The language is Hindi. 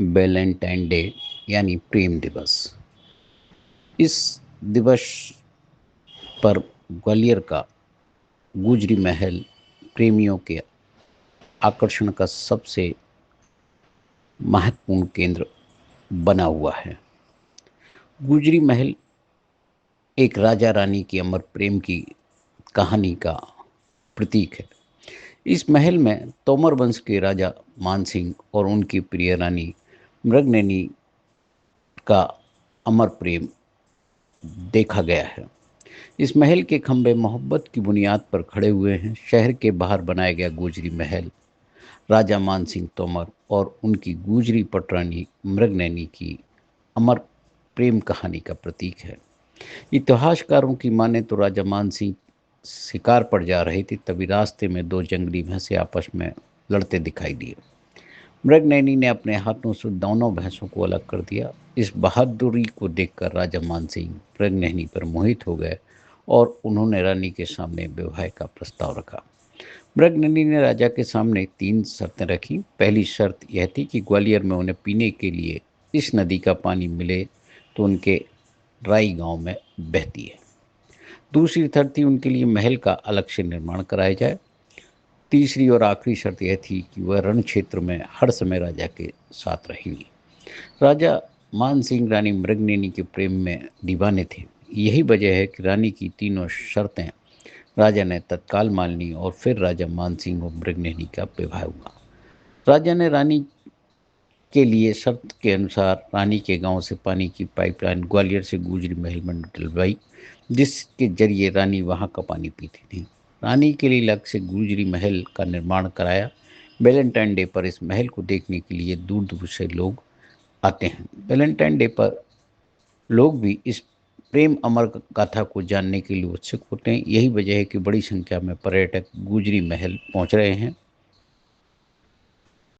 वैलेंटाइन डे यानी प्रेम दिवस। इस दिवस पर ग्वालियर का गुजरी महल प्रेमियों के आकर्षण का सबसे महत्वपूर्ण केंद्र बना हुआ है। गुजरी महल एक राजा रानी की अमर प्रेम की कहानी का प्रतीक है। इस महल में तोमर वंश के राजा मानसिंह और उनकी प्रिय रानी मृगनयनी का अमर प्रेम देखा गया है। इस महल के खंभे मोहब्बत की बुनियाद पर खड़े हुए हैं। शहर के बाहर बनाया गया गुजरी महल राजा मानसिंह तोमर और उनकी गुजरी पटरानी मृगनयनी की अमर प्रेम कहानी का प्रतीक है। इतिहासकारों की माने तो राजा मानसिंह शिकार पर जा रहे थे, तभी रास्ते में दो जंगली भैंसे आपस में लड़ते दिखाई दिए। मृगनयनी ने अपने हाथों से दोनों भैंसों को अलग कर दिया। इस बहादुरी को देखकर राजा मानसिंह मृगनयनी पर मोहित हो गए और उन्होंने रानी के सामने विवाह का प्रस्ताव रखा। मृगनयनी ने राजा के सामने 3 शर्तें रखी। पहली शर्त यह थी कि ग्वालियर में उन्हें पीने के लिए इस नदी का पानी मिले तो उनके राई गांव में बहती है। दूसरी शर्त थी उनके लिए महल का अलग से निर्माण कराया जाए। तीसरी और आखिरी शर्त यह थी कि वह रण क्षेत्र में हर समय राजा के साथ रहेंगी। राजा मान सिंह रानी मृगनयनी के प्रेम में दीवाने थे। यही वजह है कि रानी की तीनों शर्तें राजा ने तत्काल मान ली और फिर राजा मान सिंह और मृगनयनी का विवाह हुआ। राजा ने रानी के लिए शर्त के अनुसार रानी के गांव से पानी की पाइपलाइन ग्वालियर से गुजरी महल में डलवाई, जिसके जरिए रानी वहां का पानी पीती थी। रानी के लिए अलग से गुजरी महल का निर्माण कराया। वैलेंटाइन डे पर इस महल को देखने के लिए दूर दूर से लोग आते हैं। वैलेंटाइन डे पर लोग भी इस प्रेम अमर गाथा को जानने के लिए उत्सुक होते हैं। यही वजह है कि बड़ी संख्या में पर्यटक गुजरी महल पहुंच रहे हैं।